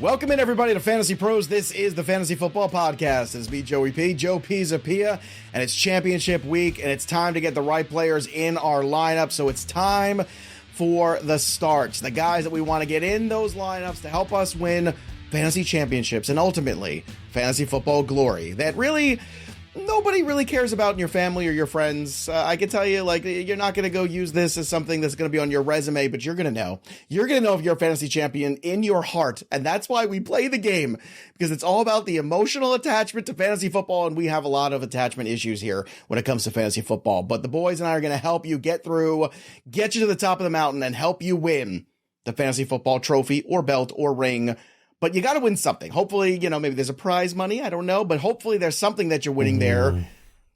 Welcome in, everybody, to Fantasy Pros. This is the Fantasy Football Podcast. It's me, Joey P, Joe Pisapia, and it's championship week, and it's time to get the right players in our lineup. So it's time for the starts, the guys that we want to get in those lineups to help us win fantasy championships and ultimately fantasy football glory that really nobody really cares about in your family or your friends. I can tell you, like, you're not going to go use this as something that's going to be on your resume, but you're going to know. You're going to know if you're a fantasy champion in your heart, and that's why we play the game, because it's all about the emotional attachment to fantasy football, and we have a lot of attachment issues here when it comes to fantasy football. But the boys and I are going to help you get through, get you to the top of the mountain, and help you win the fantasy football trophy or belt or ring. But you got to win something. Hopefully, maybe there's a prize money. I don't know. But hopefully there's something that you're winning there,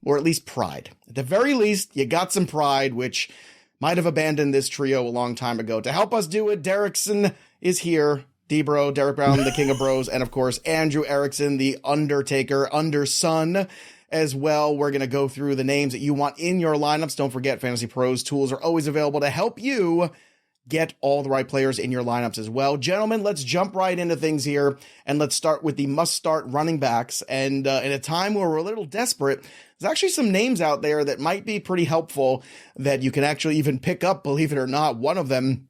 or at least pride. At the very least, you got some pride, which might have abandoned this trio a long time ago. To help us do it, Erickson is here. D-Bro, Derek Brown, the king of bros. And, of course, Andrew Erickson, the Undertaker, Underson as well. We're going to go through the names that you want in your lineups. Don't forget, Fantasy Pros tools are always available to help you get all the right players in your lineups as well. Gentlemen, let's jump right into things here, and let's start with the must-start running backs. And in a time where we're a little desperate, there's actually some names out there that might be pretty helpful that you can actually even pick up, believe it or not. One of them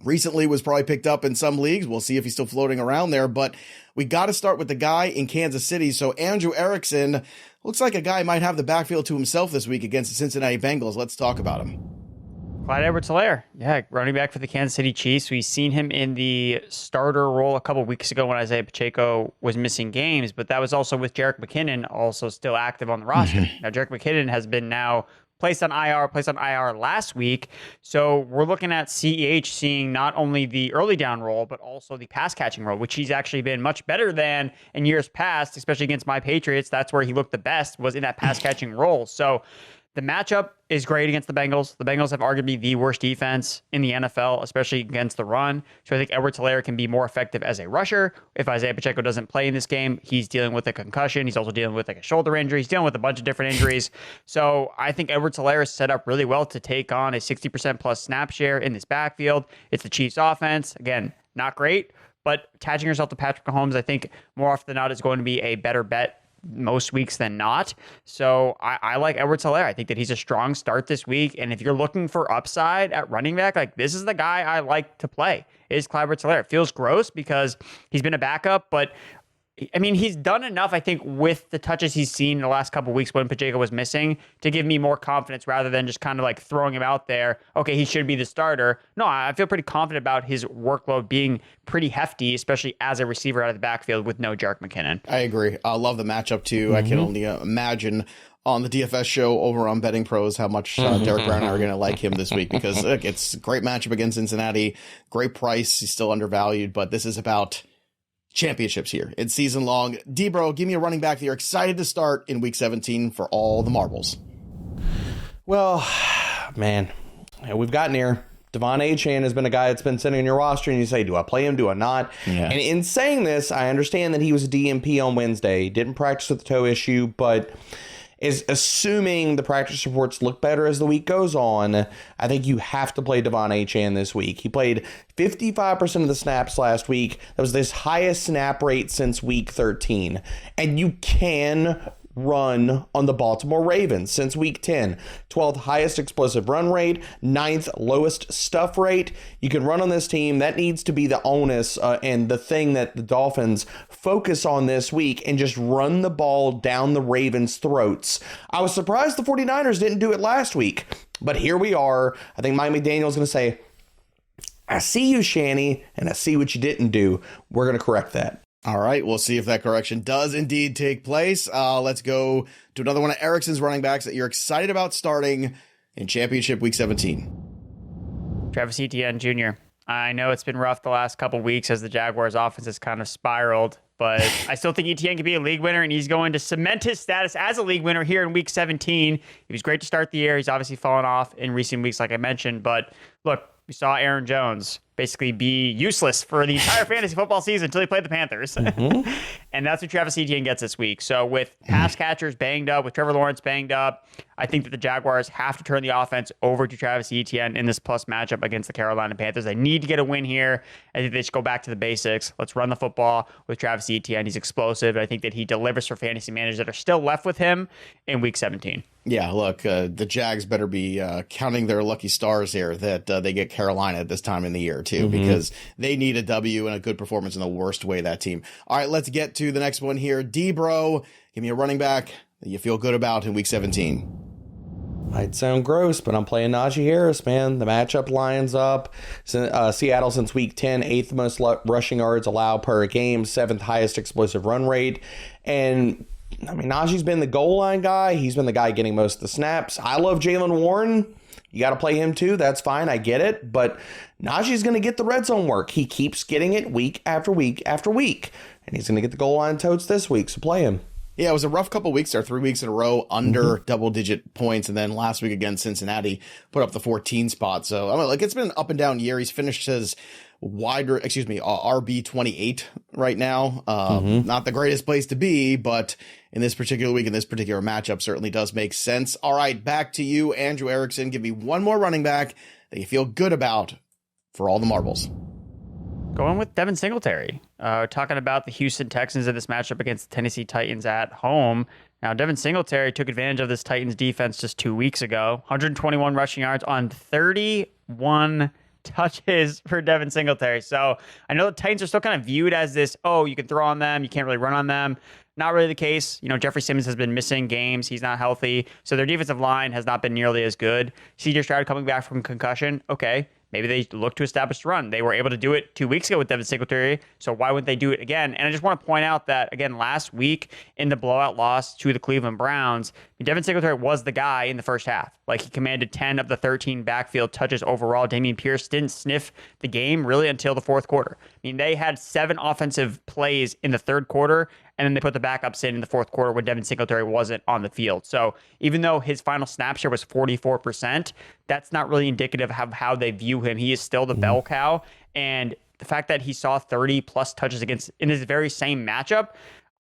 recently was probably picked up in some leagues. We'll see if he's still floating around there, but we got to start with the guy in Kansas City. So Andrew Erickson looks like a guy might have the backfield to himself this week against the Cincinnati Bengals. Let's talk about him. Clyde Edwards-Helaire, running back for the Kansas City Chiefs. We've seen him in the starter role a couple weeks ago when Isaiah Pacheco was missing games, but that was also with Jerick McKinnon also still active on the roster. Now, Jerick McKinnon has been now placed on IR last week, so we're looking at CEH seeing not only the early down role, but also the pass catching role, which he's actually been much better than in years past, especially against my Patriots. That's where he looked the best, was in that pass catching role. So the matchup is great against the Bengals. The Bengals have arguably the worst defense in the NFL, especially against the run. So I think Edwards-Helaire can be more effective as a rusher. If Isaiah Pacheco doesn't play in this game, he's dealing with a concussion. He's also dealing with a shoulder injury. He's dealing with a bunch of different injuries. So I think Edwards-Helaire is set up really well to take on a 60% plus snap share in this backfield. It's the Chiefs offense. Again, not great, but attaching yourself to Patrick Mahomes, I think more often than not is going to be a better bet most weeks than not. So I like Edwards-Helaire. I think that he's a strong start this week. And if you're looking for upside at running back, like, this is the guy I like to play, is Clyde Edwards-Helaire. It feels gross because he's been a backup, but I mean, he's done enough, I think, with the touches he's seen in the last couple of weeks when Pacheco was missing to give me more confidence rather than just kind of like throwing him out there. Okay, he should be the starter. No, I feel pretty confident about his workload being pretty hefty, especially as a receiver out of the backfield with no Jerick McKinnon. I agree. I love the matchup too. I can only imagine on the DFS show over on Betting Pros how much Derek Brown and I are going to like him this week, because look, it's a great matchup against Cincinnati. Great price. He's still undervalued, but this is about championships here. It's season long. D-Bro, give me a running back that you're excited to start in week 17 for all the marbles. Well, man, we've gotten here. DeVon Achane has been a guy that's been sitting on your roster, and you say, do I play him? Do I not? Yeah. And in saying this, I understand that he was a DMP on Wednesday. He didn't practice with the toe issue, but is assuming the practice reports look better as the week goes on, I think you have to play DeVon Achane this week. He played 55% of the snaps last week. That was his highest snap rate since week 13. And you can run on the Baltimore Ravens since week 10. 12th highest explosive run rate, 9th lowest stuff rate. You can run on this team. That needs to be the onus and the thing that the Dolphins focus on this week, and just run the ball down the Ravens' throats. I was surprised the 49ers didn't do it last week, but here we are. I think Mike McDaniel's going to say, I see you, Shanny, and I see what you didn't do. We're going to correct that. All right, we'll see if that correction does indeed take place. Let's go to another one of Erickson's running backs that you're excited about starting in Championship Week 17. Travis Etienne Jr. I know it's been rough the last couple weeks as the Jaguars' offense has kind of spiraled, but I still think Etienne can be a league winner, and he's going to cement his status as a league winner here in Week 17. He was great to start the year. He's obviously fallen off in recent weeks, like I mentioned, but look, we saw Aaron Jones basically be useless for the entire fantasy football season until he played the Panthers. And that's what Travis Etienne gets this week. So with pass catchers banged up, with Trevor Lawrence banged up, I think that the Jaguars have to turn the offense over to Travis Etienne in this plus matchup against the Carolina Panthers. They need to get a win here. I think they should go back to the basics. Let's run the football with Travis Etienne. He's explosive. I think that he delivers for fantasy managers that are still left with him in week 17. Yeah, look, the Jags better be counting their lucky stars here that they get Carolina at this time in the year, too, because they need a W and a good performance in the worst way, that team. All right, let's get to the next one here. D-Bro, give me a running back that you feel good about in week 17. Might sound gross, but I'm playing Najee Harris, man. The matchup lines up. Seattle since week 10, 8th most rushing yards allowed per game, 7th highest explosive run rate. And I mean, Najee's been the goal line guy. He's been the guy getting most of the snaps. I love Jaylen Warren. You got to play him too. That's fine. I get it. But Najee's going to get the red zone work. He keeps getting it week after week after week. And he's going to get the goal line totes this week. So play him. Yeah, it was a rough couple weeks there, 3 weeks in a row under double-digit points, and then last week against Cincinnati put up the 14 spot. So I mean, like, it's been an up and down year. He's finished his RB 28 right now. Not the greatest place to be, but in this particular week, in this particular matchup, certainly does make sense. All right, back to you, Andrew Erickson. Give me one more running back that you feel good about for all the marbles. Going with Devin Singletary. Talking about the Houston Texans in this matchup against the Tennessee Titans at home. Now, Devin Singletary took advantage of this Titans defense just 2 weeks ago. 121 rushing yards on 31 touches for Devin Singletary. So I know the Titans are still kind of viewed as this, oh, you can throw on them, you can't really run on them. Not really the case. You know, Jeffrey Simmons has been missing games. He's not healthy. So their defensive line has not been nearly as good. CJ Stroud coming back from concussion. Okay. Maybe they look to establish the run. They were able to do it 2 weeks ago with Devin Singletary, so why wouldn't they do it again? And I just want to point out that, again, last week in the blowout loss to the Cleveland Browns, Devin Singletary was the guy in the first half. Like, he commanded 10 of the 13 backfield touches overall. Dameon Pierce didn't sniff the game really until the fourth quarter. I mean, they had 7 offensive plays in the third quarter, and then they put the backups in the fourth quarter when Devin Singletary wasn't on the field. So even though his final snap share was 44%, that's not really indicative of how they view him. He is still the bell cow. And the fact that he saw 30-plus touches in his very same matchup,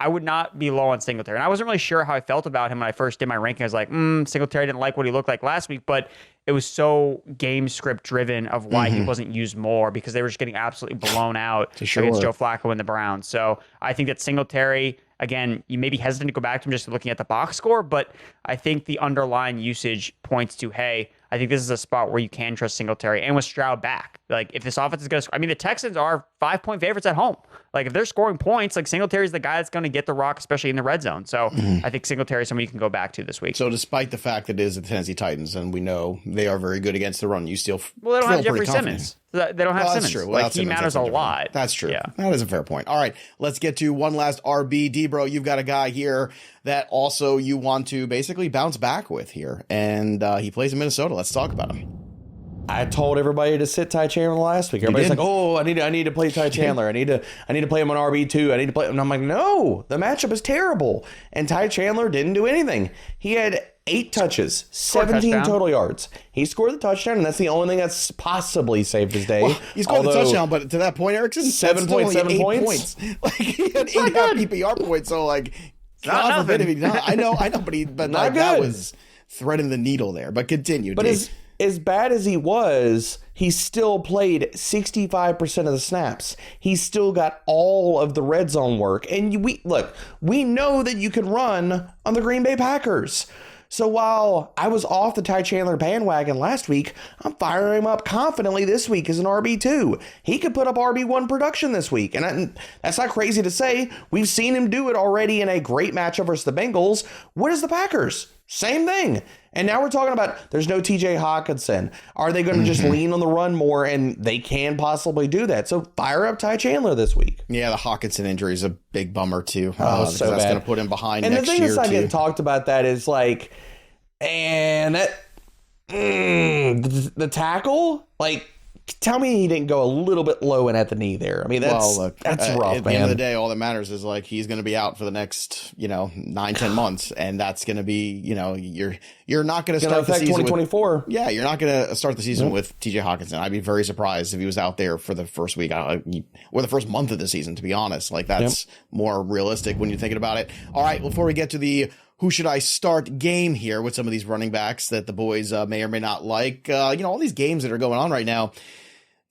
I would not be low on Singletary. And I wasn't really sure how I felt about him when I first did my ranking. I was like, Singletary didn't like what he looked like last week, but it was so game script driven of why he wasn't used more, because they were just getting absolutely blown out against Joe Flacco and the Browns. So I think that Singletary, again, you may be hesitant to go back to him just looking at the box score, but I think the underlying usage points to, hey, I think this is a spot where you can trust Singletary. And with Stroud back, like, if this offense is going to, I mean, the Texans are 5-point favorites at home. Like, if they're scoring points, like, Singletary is the guy that's going to get the rock, especially in the red zone. So I think Singletary is somebody you can go back to this week. So despite the fact that it is the Tennessee Titans, and we know they are very good against the run, you still well, they don't have Jeffrey Simmons. They don't have Simmons. That's true. Well, like, he matters a lot. That's true. Yeah. That is a fair point. All right, let's get to one last RB. D-Bro, you've got a guy here that also you want to basically bounce back with here, and he plays in Minnesota. Let's talk about him. I told everybody to sit Ty Chandler last week. Everybody's like, "Oh, I need to play Ty Chandler. I need to play him on RB2. I need to play." And I'm like, "No, the matchup is terrible." And Ty Chandler didn't do anything. He had 8 touches, 17 total yards. He scored the touchdown, and that's the only thing that's possibly saved his day. Well, he scored the touchdown, but to that point, Erickson, 7.7 points. Like, he had 8.5 PPR points. So, like, God forbid if he not. I know, but like, that was threading the needle there. But continue. But as bad as he was, he still played 65% of the snaps. He still got all of the red zone work. And we know that you can run on the Green Bay Packers. So while I was off the Ty Chandler bandwagon last week, I'm firing him up confidently this week as an RB2. He could put up RB1 production this week. And that's not crazy to say. We've seen him do it already in a great matchup versus the Bengals. What is the Packers? Same thing. And now we're talking about there's no TJ Hawkinson. Are they going to just lean on the run more? And they can possibly do that. So fire up Ty Chandler this week. Yeah, the Hawkinson injury is a big bummer too. So that's bad. going to put him behind and next year. And the thing that's not getting talked about that is like, and that the tackle, like, tell me he didn't go a little bit low and at the knee there. I mean, that's rough, at man. the end of the day, all that matters is like he's going to be out for the next 9-10 months, and that's going to be you're not going to start the season 2024. You're not going to start the season with TJ Hawkinson. I'd be very surprised if he was out there for the first week or the first month of the season. To be honest, like that's more realistic when you're thinking about it. All right, before we get to the who should I start game here with some of these running backs that the boys may or may not like. All these games that are going on right now,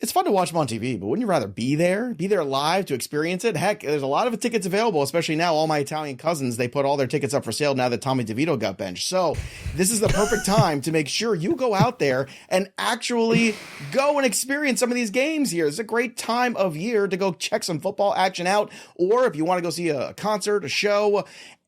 it's fun to watch them on TV, but wouldn't you rather be there live to experience it? Heck, there's a lot of tickets available, especially now. All my Italian cousins, they put all their tickets up for sale now that Tommy DeVito got benched. So this is the perfect time to make sure you go out there and actually go and experience some of these games here. It's a great time of year to go check some football action out, or if you want to go see a concert, a show,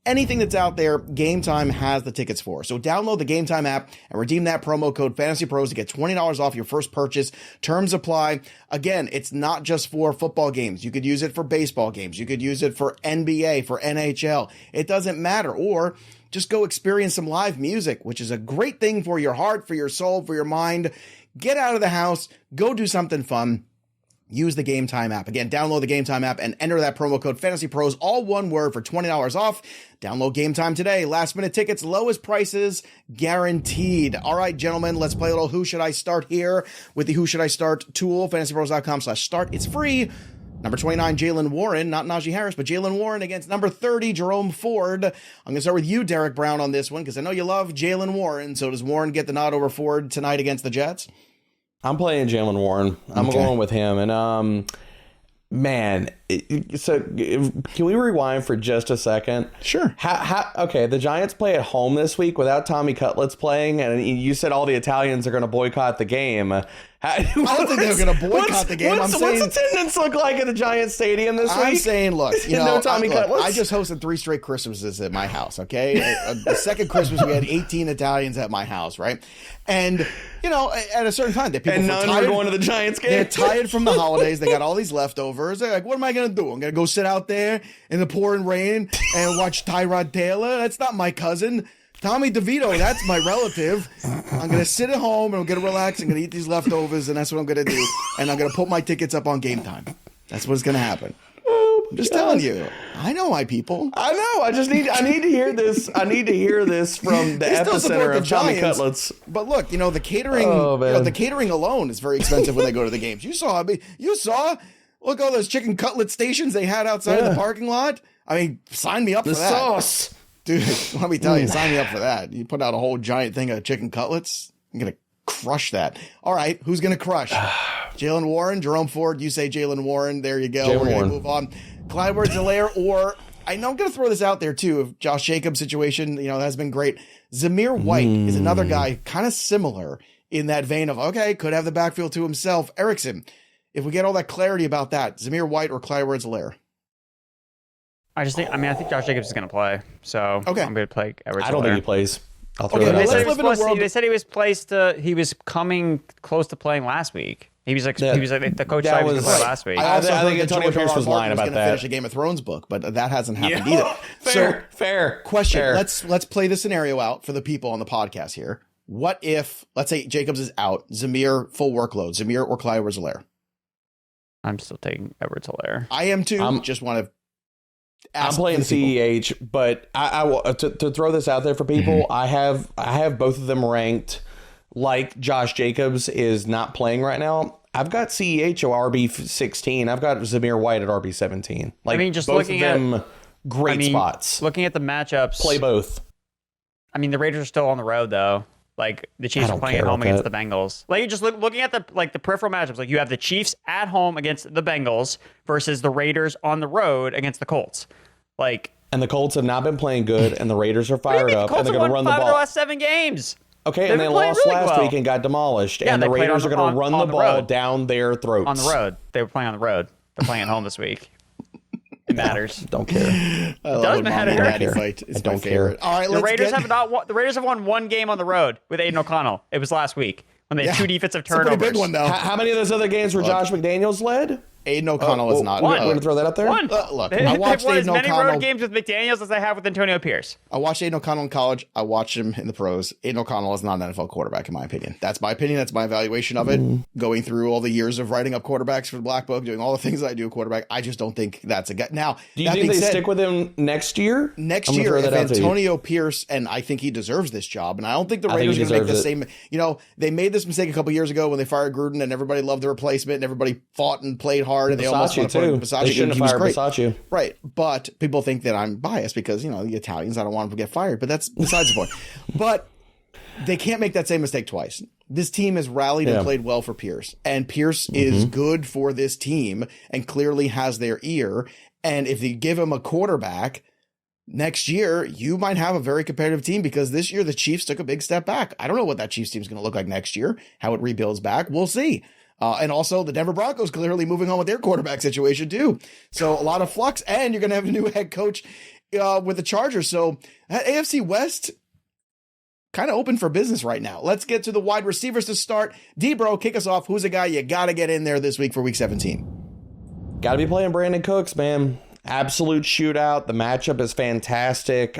anything that's out there, Game Time has the tickets for. So download the Game Time app and redeem that promo code FantasyPros to get $20 off your first purchase. Terms apply. Again, it's not just for football games. You could use it for baseball games. You could use it for NBA, for NHL. It doesn't matter. Or just go experience some live music, which is a great thing for your heart, for your soul, for your mind. Get out of the house. Go do something fun. Use the Game Time app. Again, download the Game Time app and enter that promo code FantasyPros, all one word, for $20 off. Download Game Time today. Last minute tickets, lowest prices guaranteed. All right, gentlemen, let's play a little Who Should I Start here with the Who Should I Start tool, fantasypros.com/start. It's free. Number 29, Jaylen Warren, not Najee Harris, but Jaylen Warren against number 30, Jerome Ford. I'm going to start with you, Derek Brown, on this one, because I know you love Jaylen Warren. So does Warren get the nod over Ford tonight against the Jets? I'm playing Jaylen Warren. I'm going with him. And, so can we rewind for just a second? Sure. Okay, the Giants play at home this week without Tommy Cutlets playing, and you said all the Italians are going to boycott the game. I don't think they're going to boycott the game. What's attendance look like at the Giants stadium this week? I'm saying, look, no Tommy Cutlets. I just hosted 3 straight Christmases at my house, okay? The second Christmas, we had 18 Italians at my house, right? And, at a certain time, and none were going to the Giants game. They're tired from the holidays. They got all these leftovers. They're like, what am I going to do? I'm going to go sit out there in the pouring rain and watch Tyrod Taylor? That's not my cousin. Tommy DeVito, that's my relative. I'm going to sit at home and I'm going to relax. I'm going to eat these leftovers, and that's what I'm going to do. And I'm going to put my tickets up on Game Time. That's what's going to happen. I'm just telling you. I know my people. I know. I need to hear this. I need to hear this from the epicenter of Tommy Cutlets. But look, the catering, the catering alone is very expensive when they go to the games. You saw. Look, all those chicken cutlet stations they had outside of the parking lot. I mean, sign me up for that. The sauce. Dude, let me tell you, sign me up for that. You put out a whole giant thing of chicken cutlets, I'm going to crush that. All right, who's going to crush? Jaylen Warren, Jerome Ford, you say Jaylen Warren. There you go. We're going to move on. Clyde Edwards-Helaire, or I know I'm going to throw this out there too. If Josh Jacobs' situation, has been great. Zamir White is another guy kind of similar in that vein of, okay, could have the backfield to himself. Erickson, if we get all that clarity about that, Zamir White or Clyde Edwards-Helaire? I think Josh Jacobs is going to play. So I'm going to play Edwards. I don't think he plays. I'll throw they that They said he was placed. He was coming close to playing last week. He was like the coach said he was going to play last week. I think Antonio Pierce was lying about that. Finish a Game of Thrones book, but that hasn't happened either. Fair question. Fair. Let's play the scenario out for the people on the podcast here. What if, let's say Jacobs is out, Zamir full workload, Zamir or Clyde Edwards-Helaire? I'm still taking Edwards-Helaire. I am too. Just want to. I'm playing CEH, but I to throw this out there for people. I have both of them ranked like Josh Jacobs is not playing right now. I've got CEH or RB16. I've got Zamir White at RB17. Just both looking of them great spots. Looking at the matchups, play both. The Raiders are still on the road though. The Chiefs are playing at home against the Bengals. Just looking at the peripheral matchups. You have the Chiefs at home against the Bengals versus the Raiders on the road against the Colts. And the Colts have not been playing good, and the Raiders are fired up, and they're going to run the ball. The last 7 games. Okay, and they lost last week and got demolished, and the Raiders are going to run the ball down their throats. On the road. They were playing on the road. They're playing at home this week. It matters. Don't care. It does matter. I don't care. All right, the Raiders have won 1 game on the road with Aiden O'Connell. It was last week when they had 2 defensive turnovers. It's a pretty big one, though. How many of those other games were Josh McDaniels led? Aiden O'Connell is not. We're going to throw that up there? One. Look, They've I watched won Aiden as many O'Connell. road games with McDaniels as I have with Antonio Pierce. I watched Aiden O'Connell in college. I watched him in the pros. Aiden O'Connell is not an NFL quarterback, in my opinion. That's my opinion. That's my evaluation of it. Going through all the years of writing up quarterbacks for the Black Book, doing all the things that I do a quarterback, I just don't think that's a guy. Now, do you think they stick with him next year? Next year, if Antonio Pierce, and I think he deserves this job, and I don't think the Raiders are going to make the same. You know, they made this mistake a couple years ago when they fired Gruden, and everybody loved the replacement, and everybody fought and played hard, and they almost want to put Bisaccia. They shouldn't have fired Bisaccia. Right, but people think that I'm biased because, you know, the Italians, I don't want them to get fired, but that's besides the point. But they can't make that same mistake twice. This team has rallied and played well for Pierce, and Pierce is good for this team and clearly has their ear. And if you give him a quarterback next year, you might have a very competitive team, because this year the Chiefs took a big step back. I don't know what that Chiefs team is going to look like next year, how it rebuilds back. We'll see. And also the Denver Broncos clearly moving on with their quarterback situation too. So a lot of flux, and you're going to have a new head coach with the Chargers. So AFC West kind of open for business right now. Let's get to the wide receivers to start. D-Bro, kick us off. Who's a guy you got to get in there this week for week 17? Got to be playing Brandin Cooks, man. Absolute shootout. The matchup is fantastic.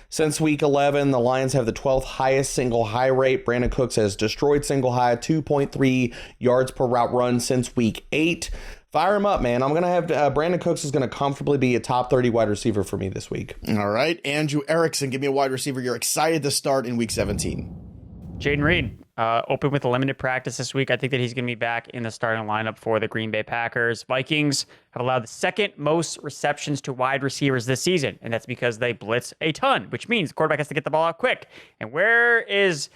Since week 11, the Lions have the 12th highest single high rate. Brandin Cooks has destroyed single high, 2.3 yards per route run since week 8. Fire him up, man. I'm going to have Brandin Cooks is going to comfortably be a top 30 wide receiver for me this week. All right. Andrew Erickson, give me a wide receiver you're excited to start in week 17. Jayden Reed, open with a limited practice this week. I think that he's going to be back in the starting lineup for the Green Bay Packers. Vikings have allowed the second most receptions to wide receivers this season, and that's because they blitz a ton, which means the quarterback has to get the ball out quick. And where is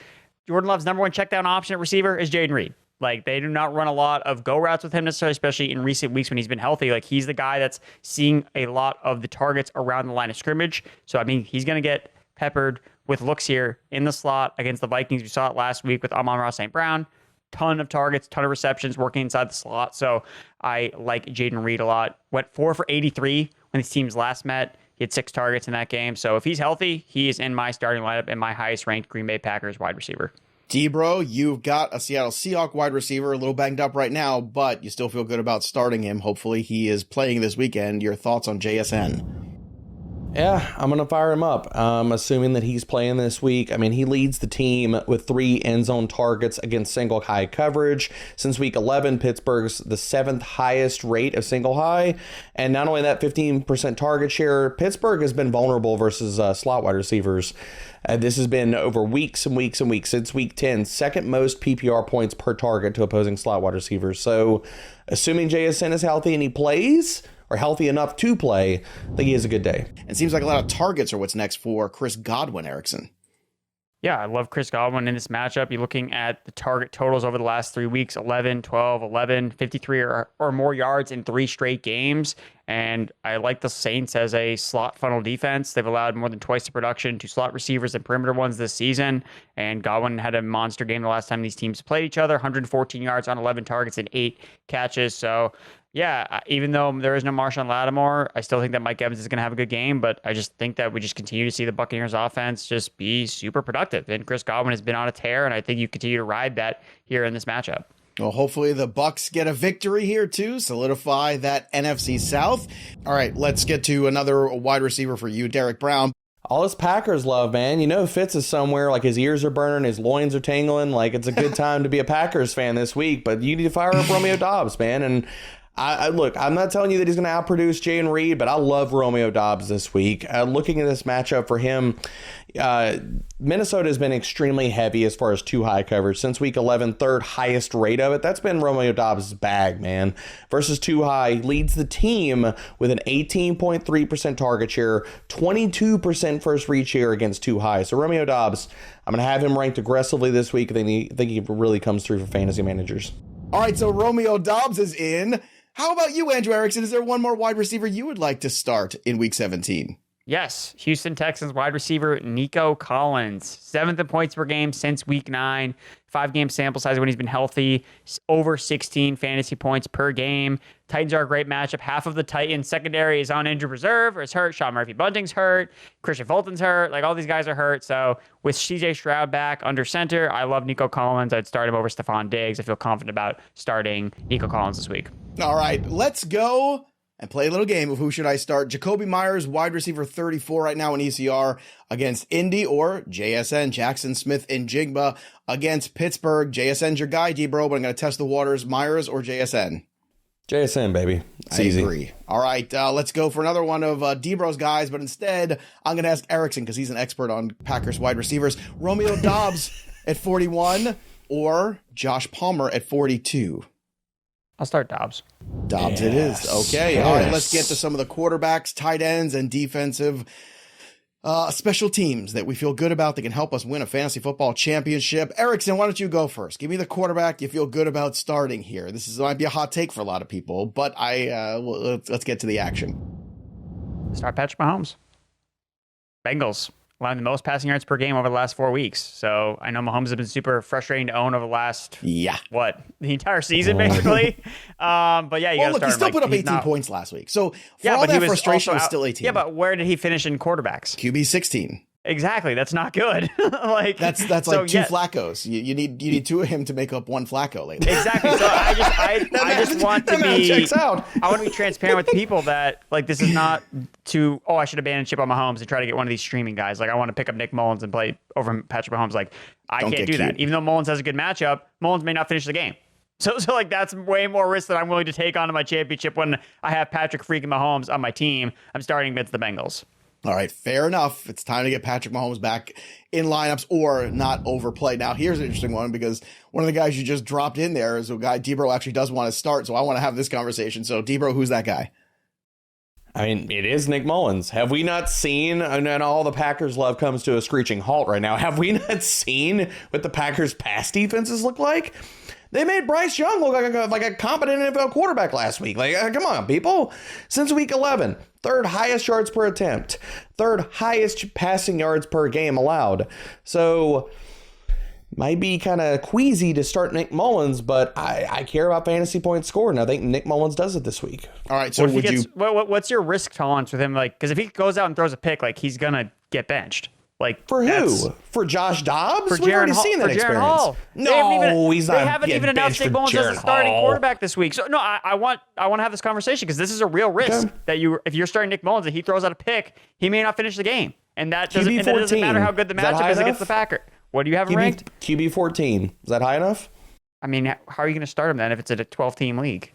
Jordan Love's number one check down option at receiver is Jayden Reed. Like, they do not run a lot of go routes with him necessarily, especially in recent weeks when he's been healthy. Like, he's the guy that's seeing a lot of the targets around the line of scrimmage. So, I mean, he's going to get peppered with looks here in the slot against the Vikings. We saw it last week with Amon-Ra St. Brown. Ton of targets, ton of receptions working inside the slot. So I like Jayden Reed a lot. Went 4 for 83 when these teams last met. He had 6 targets in that game. So if he's healthy, he is in my starting lineup and my highest ranked Green Bay Packers wide receiver. D-Bro, you've got a Seattle Seahawks wide receiver, a little banged up right now, but you still feel good about starting him. Hopefully he is playing this weekend. Your thoughts on JSN? Yeah, I'm going to fire him up, assuming that he's playing this week. I mean, he leads the team with 3 end zone targets against single high coverage. Since week 11, Pittsburgh's the 7th highest rate of single high. And not only that, 15% target share. Pittsburgh has been vulnerable versus slot wide receivers. This has been over weeks and weeks and weeks. Since week 10, second most PPR points per target to opposing slot wide receivers. So assuming JSN is healthy and he plays, or healthy enough to play, I think he has a good day. It seems like a lot of targets are what's next for Chris Godwin, Erickson. Yeah, I love Chris Godwin in this matchup. You're looking at the target totals over the last 3 weeks, 11, 12, 11, 53 or more yards in 3 straight games. And I like the Saints as a slot funnel defense. They've allowed more than twice the production to slot receivers and perimeter ones this season. And Godwin had a monster game the last time these teams played each other, 114 yards on 11 targets and 8 catches. So yeah, even though there is no Marshawn Lattimore, I still think that Mike Evans is going to have a good game, but I just think that we just continue to see the Buccaneers offense just be super productive. And Chris Godwin has been on a tear, and I think you continue to ride that here in this matchup. Well, hopefully the Bucs get a victory here too, solidify that NFC South. All right, let's get to another wide receiver for you, Derek Brown. All this Packers love, man. You know, Fitz is somewhere, like his ears are burning, his loins are tingling. Like, it's a good time to be a Packers fan this week, but you need to fire up Romeo Doubs, man. And I look, I'm not telling you that he's going to outproduce Jayden Reed, but I love Romeo Doubs this week. Looking at this matchup for him, Minnesota has been extremely heavy as far as too high coverage. Since week 11, 3rd highest rate of it. That's been Romeo Doubs' bag, man. Versus too high, leads the team with an 18.3% target share, 22% first read share against too high. So Romeo Doubs, I'm going to have him ranked aggressively this week. I think he really comes through for fantasy managers. All right, so Romeo Doubs is in. How about you, Andrew Erickson? Is there one more wide receiver you would like to start in week 17? Yes, Houston Texans wide receiver Nico Collins, 7th in points per game since week 9, 5-game sample size when he's been healthy, over 16 fantasy points per game. Titans are a great matchup. Half of the Titans secondary is on injured reserve or is hurt. Sean Murphy-Bunting's hurt. Christian Fulton's hurt. Like, all these guys are hurt. So with CJ Stroud back under center, I love Nico Collins. I'd start him over Stephon Diggs. I feel confident about starting Nico Collins this week. All right, let's go and play a little game of who should I start. Jakobi Meyers, wide receiver 34 right now in ECR against Indy, or JSN, Jaxon Smith-Njigba against Pittsburgh. JSN's your guy, D-Bro, but I'm going to test the waters. Meyers or JSN? JSN, baby. It's I easy. agree. All right, let's go for another one of D-Bro's guys, but instead, I'm going to ask Erickson because he's an expert on Packers wide receivers. Romeo Doubs at 41 or Josh Palmer at 42? I'll start Doubs. Doubs it is. Okay. All right, let's get to some of the quarterbacks, tight ends, and defensive special teams that we feel good about that can help us win a fantasy football championship. Erickson, why don't you go first? Give me the quarterback you feel good about starting here. This might be a hot take for a lot of people, but let's get to the action. Start Patrick Mahomes. Bengals. Allowing the most passing yards per game over the last 4 weeks. So I know Mahomes has been super frustrating to own over the last, the entire season, basically. But yeah, you got to start he still him. put up 18 points last week. So for all that frustration, was still 18. Yeah, but where did he finish in quarterbacks? QB 16. Exactly. That's not good. That's like two Flaccos. You need two of him to make up one Flacco lately. Exactly. So I just want to be checks out. I want to be transparent with people that this is not I should abandon ship on Mahomes and try to get one of these streaming guys. I want to pick up Nick Mullins and play over Patrick Mahomes. I can't do that. Even though Mullins has a good matchup, Mullins may not finish the game. So that's way more risk that I'm willing to take onto my championship when I have Patrick freaking Mahomes on my team. I'm starting against the Bengals. All right, fair enough. It's time to get Patrick Mahomes back in lineups or not overplay. Now, here's an interesting one because one of the guys you just dropped in there is a guy D-Bro actually does want to start, so I want to have this conversation. So, D-Bro, who's that guy? I mean, it is Nick Mullins. Have we not seen, and all the Packers love comes to a screeching halt right now, have we not seen what the Packers' pass defenses look like? They made Bryce Young look like a competent NFL quarterback last week. Come on, people. Since week 11, third highest yards per attempt, third highest passing yards per game allowed. So might be kind of queasy to start Nick Mullins, but I care about fantasy points scored, and I think Nick Mullins does it this week. All right, so what's your risk tolerance with him? Because if he goes out and throws a pick, he's gonna get benched. For who? For Josh Dobbs? We've already seen that experience. Hall. No, he's not. They haven't even announced Nick Mullins as a starting quarterback this week. So no, I want to have this conversation because this is a real risk that if you're starting Nick Mullins and he throws out a pick, he may not finish the game, and that doesn't matter how good the matchup is against the Packers. What do you have him ranked? QB 14. Is that high enough? I mean, how are you going to start him then if it's at a 12-team league?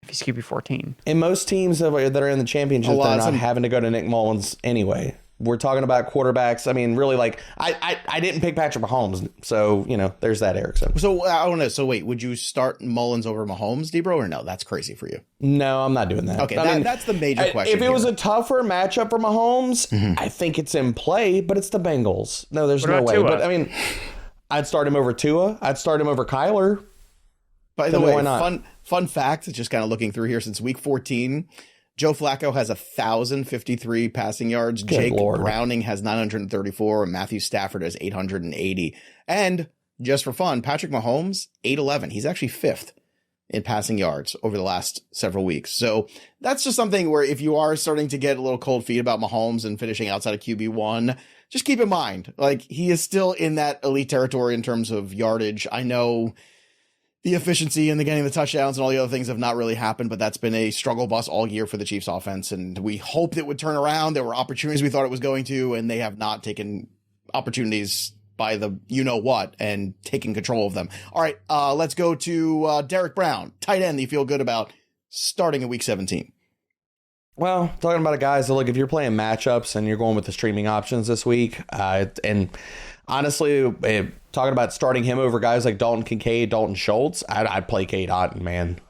If he's QB 14. In most teams that are in the championship, they're not having to go to Nick Mullins anyway. We're talking about quarterbacks. I mean, really, I didn't pick Patrick Mahomes, so there's that, Erickson. So I don't know. So wait, would you start Mullins over Mahomes, D-Bro, or no? That's crazy for you. No, I'm not doing that. Okay, that's the major question. If it was a tougher matchup for Mahomes, I think it's in play, but it's the Bengals. No, there's no way. Tua? But I mean, I'd start him over Tua. I'd start him over Kyler. By the way, fun fact, just kind of looking through here since week 14. Joe Flacco has 1,053 passing yards. Jake Browning has 934, and Matthew Stafford has 880. And just for fun, Patrick Mahomes, 811. He's actually fifth in passing yards over the last several weeks. So that's just something where if you are starting to get a little cold feet about Mahomes and finishing outside of QB1, just keep in mind, he is still in that elite territory in terms of yardage. I know the efficiency and the getting the touchdowns and all the other things have not really happened, but that's been a struggle bus all year for the Chiefs offense. And we hoped it would turn around. There were opportunities we thought it was going to, and they have not taken opportunities by the you-know-what and taken control of them. All right, let's go to Derek Brown, tight end that you feel good about starting in week 17. Well, talking about a guys that, if you're playing matchups and you're going with the streaming options this week, and honestly, talking about starting him over guys like Dalton Kincaid, Dalton Schultz, I'd play Cade Otton, man.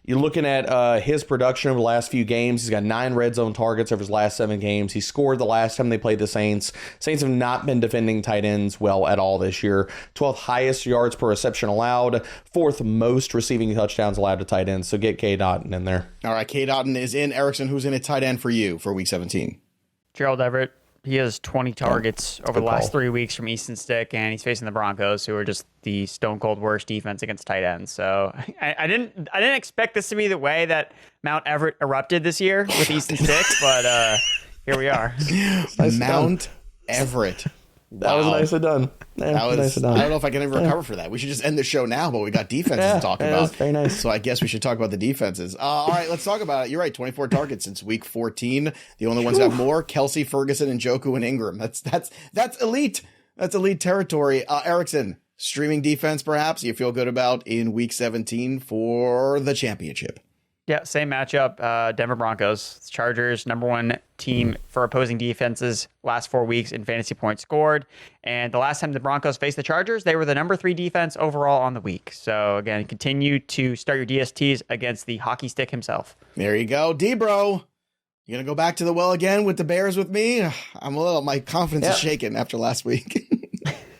You're looking at his production over the last few games. He's got 9 red zone targets over his last 7 games. He scored the last time they played the Saints. Saints have not been defending tight ends well at all this year. 12th highest yards per reception allowed. 4th most receiving touchdowns allowed to tight ends. So get Cade Otton in there. All right, Cade Otton is in. Erickson, who's in at tight end for you for week 17? Gerald Everett. He has 20 targets over the last 3 weeks from Easton Stick, and he's facing the Broncos, who are just the stone cold worst defense against tight ends. So I didn't expect this to be the way that Mount Everett erupted this year with Easton Stick, but here we are. Mount Everett. That was nicely done. Yeah, That was nicely done. I don't know if I can ever recover for that. We should just end the show now, but we got defenses to talk about. Very nice. So I guess we should talk about the defenses. All right, let's talk about it. You're right, 24 targets since week 14. The only ones that have more: Kelsey, Ferguson, and Njoku and Ingram. That's elite. That's elite territory. Erickson, streaming defense, perhaps you feel good about in week 17 for the championship. Yeah, same matchup. Denver Broncos, Chargers, #1 team for opposing defenses last 4 weeks in fantasy points scored. And the last time the Broncos faced the Chargers, they were the #3 defense overall on the week. So again, continue to start your DSTs against the hockey stick himself. There you go. D-Bro, you going to go back to the well again with the Bears with me? My confidence is shaken after last week.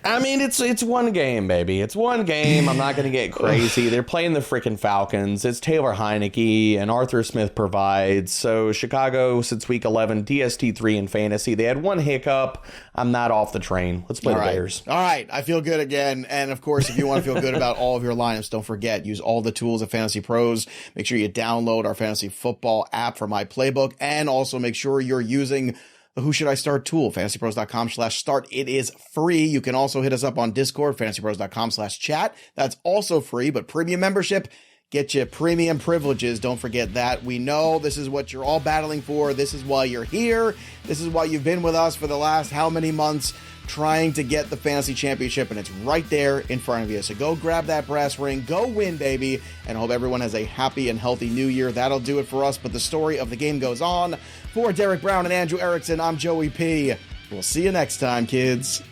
I mean, it's one game, baby. It's one game. I'm not going to get crazy. They're playing the freaking Falcons. It's Taylor Heineke and Arthur Smith provides. So Chicago, since week 11, DST3 in fantasy. They had one hiccup. I'm not off the train. Let's play the Bears. All right. I feel good again. And of course, if you want to feel good about all of your lineups, don't forget, use all the tools of Fantasy Pros. Make sure you download our fantasy football app for My Playbook. And also make sure you're using the Who Should I Start tool, fantasypros.com/start. It is free. You can also hit us up on Discord, fantasypros.com/chat. That's also free, but premium membership get you premium privileges. Don't forget that. We know this is what you're all battling for. This is why you're here. This is why you've been with us for the last how many months trying to get the fantasy championship, and it's right there in front of you. So go grab that brass ring, go win, baby, and I hope everyone has a happy and healthy new year. That'll do it for us, but the story of the game goes on. For Derek Brown and Andrew Erickson, I'm Joey P. We'll see you next time, kids.